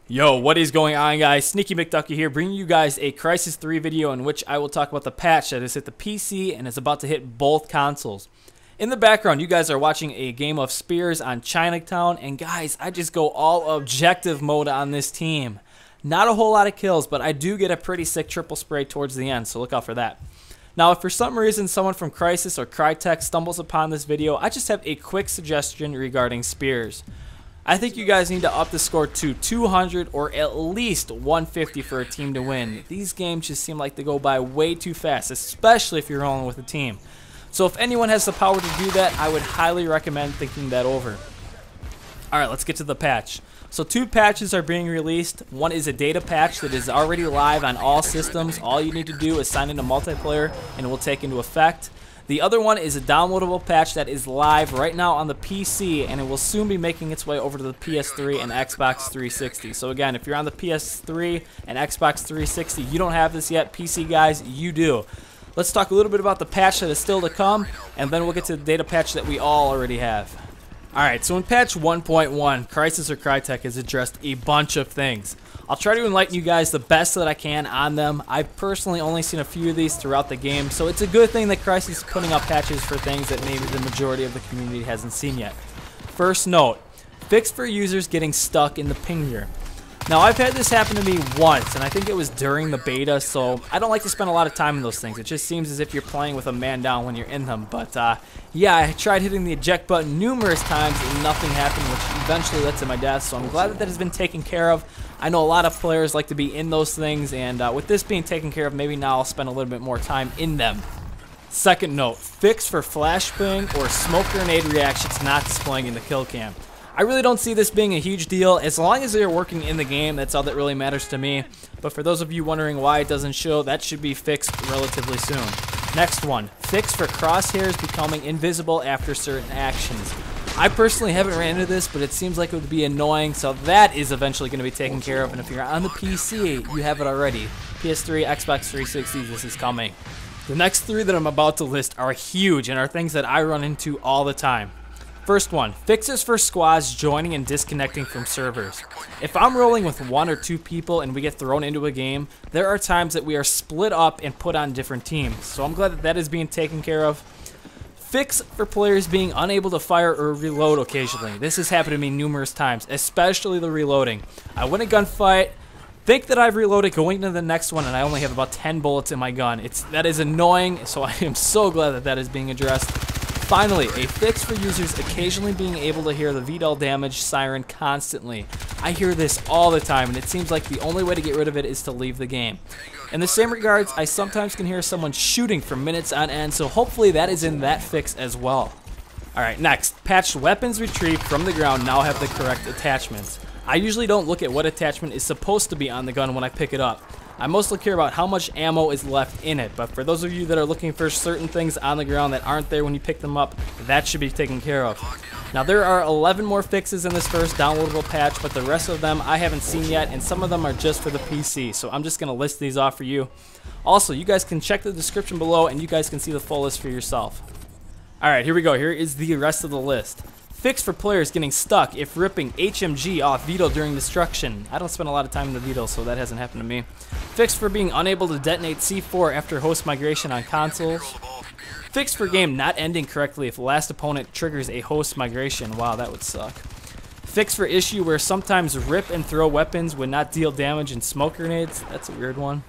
Yo, what is going on, guys? Sneaky McDucky here, bringing you guys a Crysis 3 video in which I will talk about the patch that has hit the PC and is about to hit both consoles. In the background, you guys are watching a game of Spears on Chinatown, and guys, I just go all objective mode on this team. Not a whole lot of kills, but I do get a pretty sick triple spray towards the end, so look out for that. Now, if for some reason someone from Crysis or Crytek stumbles upon this video, I just have a quick suggestion regarding Spears. I think you guys need to up the score to 200 or at least 150 for a team to win. These games just seem like they go by way too fast, especially if you're rolling with a team. So if anyone has the power to do that, I would highly recommend thinking that over. Alright, let's get to the patch. So 2 patches are being released. One is a data patch that is already live on all systems. All you need to do is sign into multiplayer and it will take into effect. The other one is a downloadable patch that is live right now on the PC, and it will soon be making its way over to the PS3 and Xbox 360. So again, if you're on the PS3 and Xbox 360, you don't have this yet. PC guys, you do. Let's talk a little bit about the patch that is still to come, and then we'll get to the data patch that we all already have. Alright, so in patch 1.1, Crysis or Crytek has addressed a bunch of things. I'll try to enlighten you guys the best that I can on them. I've personally only seen a few of these throughout the game, so it's a good thing that Crysis is putting out patches for things that maybe the majority of the community hasn't seen yet. First note, fix for users getting stuck in the pinger. Now, I've had this happen to me once, and I think it was during the beta, so I don't like to spend a lot of time in those things. It just seems as if you're playing with a man down when you're in them. But, yeah, I tried hitting the eject button numerous times, and nothing happened, which eventually led to my death, so I'm glad that that has been taken care of. I know a lot of players like to be in those things, and with this being taken care of, maybe now I'll spend a little bit more time in them. Second note, fix for flashbang or smoke grenade reactions not displaying in the kill cam. I really don't see this being a huge deal. As long as they're working in the game, that's all that really matters to me. But for those of you wondering why it doesn't show, that should be fixed relatively soon. Next one, fix for crosshairs becoming invisible after certain actions. I personally haven't ran into this, but it seems like it would be annoying, so that is eventually going to be taken care of. And if you're on the PC, you have it already. PS3, Xbox 360, this is coming. The next 3 that I'm about to list are huge and are things that I run into all the time. First one, fixes for squads joining and disconnecting from servers. If I'm rolling with 1 or 2 people and we get thrown into a game, there are times that we are split up and put on different teams. So I'm glad that that is being taken care of. Fix for players being unable to fire or reload occasionally. This has happened to me numerous times, especially the reloading. I win a gunfight, think that I've reloaded going into the next one, and I only have about 10 bullets in my gun. That is annoying, so I am so glad that that is being addressed. Finally, a fix for users occasionally being able to hear the VDL damage siren constantly. I hear this all the time, and it seems like the only way to get rid of it is to leave the game. In the same regards, I sometimes can hear someone shooting for minutes on end, so hopefully that is in that fix as well. Alright, next, patched weapons retrieved from the ground now have the correct attachments. I usually don't look at what attachment is supposed to be on the gun when I pick it up. I mostly care about how much ammo is left in it, but for those of you that are looking for certain things on the ground that aren't there when you pick them up, that should be taken care of. Now, there are 11 more fixes in this first downloadable patch, but the rest of them I haven't seen yet, and some of them are just for the PC, so I'm just going to list these off for you. Also, you guys can check the description below, and you guys can see the full list for yourself. Alright, here we go. Here is the rest of the list. Fix for players getting stuck if ripping HMG off Veto during destruction. I don't spend a lot of time in the Veto, so that hasn't happened to me. Fix for being unable to detonate C4 after host migration on consoles. Fix for game not ending correctly if the last opponent triggers a host migration. Wow, that would suck. Fix for issue where sometimes rip and throw weapons would not deal damage in smoke grenades. That's a weird one.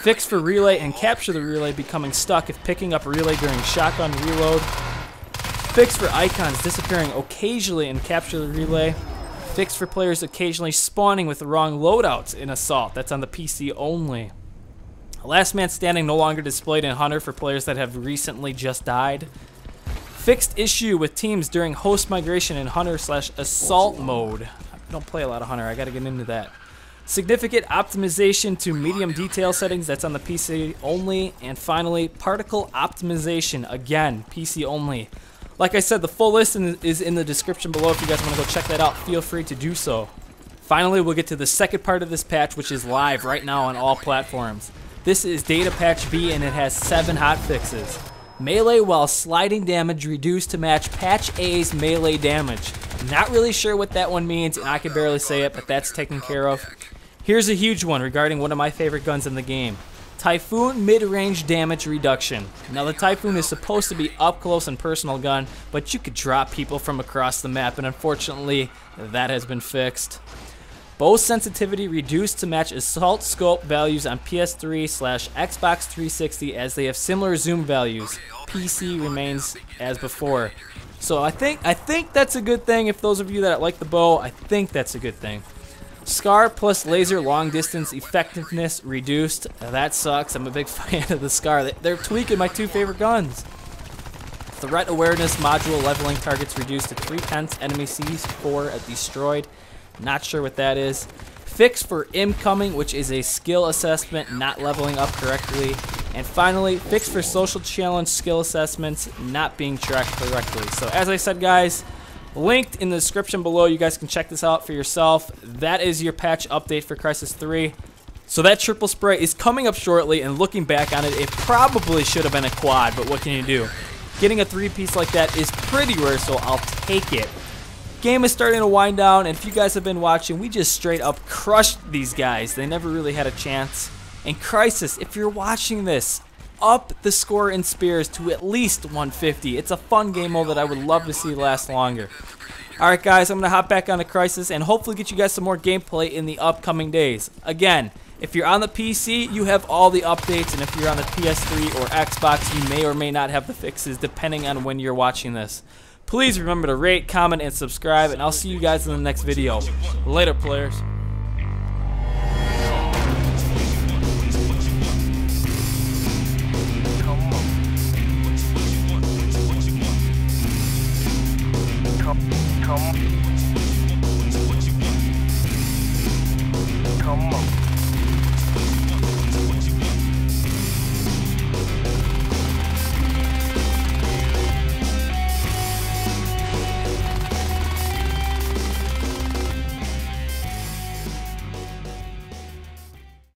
Fix for relay and capture the relay becoming stuck if picking up a relay during shotgun reload. Fix for icons disappearing occasionally and capture the relay. Fix for players occasionally spawning with the wrong loadouts in Assault. That's on the PC only. Last man standing no longer displayed in Hunter for players that have recently just died. Fixed issue with teams during host migration in Hunter/Assault mode. I don't play a lot of Hunter. I gotta get into that. Significant optimization to medium detail settings. That's on the PC only. And finally, particle optimization. Again, PC only. Like I said, the full list is in the description below. If you guys want to go check that out, feel free to do so. Finally, we'll get to the second part of this patch, which is live right now on all platforms. This is Data Patch B and it has 7 hotfixes. Melee while sliding damage reduced to match Patch A's melee damage. Not really sure what that one means, and I can barely say it, but that's taken care of. Here's a huge one regarding one of my favorite guns in the game. Typhoon mid-range damage reduction. Now the Typhoon is supposed to be up close and personal gun, but you could drop people from across the map, and unfortunately that has been fixed. Bow sensitivity reduced to match assault scope values on PS3/Xbox 360 as they have similar zoom values. PC remains as before. So I think that's a good thing. If those of you that like the bow, I think that's a good thing. Scar plus laser long distance effectiveness reduced. That sucks. I'm a big fan of the Scar. They're tweaking my 2 favorite guns. Threat awareness module leveling targets reduced to 3/10 enemy C4 destroyed. Not sure what that is. Fix for incoming, which is a skill assessment not leveling up correctly. And finally, fix for social challenge skill assessments not being tracked correctly. So as I said, guys, linked in the description below. You guys can check this out for yourself. That is your patch update for Crysis 3. So that triple spray is coming up shortly, and looking back on it, it probably should have been a quad, but what can you do? Getting a 3-piece like that is pretty rare, so I'll take it. Game is starting to wind down, and if you guys have been watching, we just straight up crushed these guys. They never really had a chance. And Crysis, if you're watching this, up the score in spears to at least 150. It's a fun game mode that I would love to see last longer. Alright guys, I'm going to hop back on the Crysis and hopefully get you guys some more gameplay in the upcoming days. Again, if you're on the PC, you have all the updates, and if you're on the PS3 or Xbox, you may or may not have the fixes depending on when you're watching this. Please remember to rate, comment, and subscribe, and I'll see you guys in the next video. Later, players. Come on.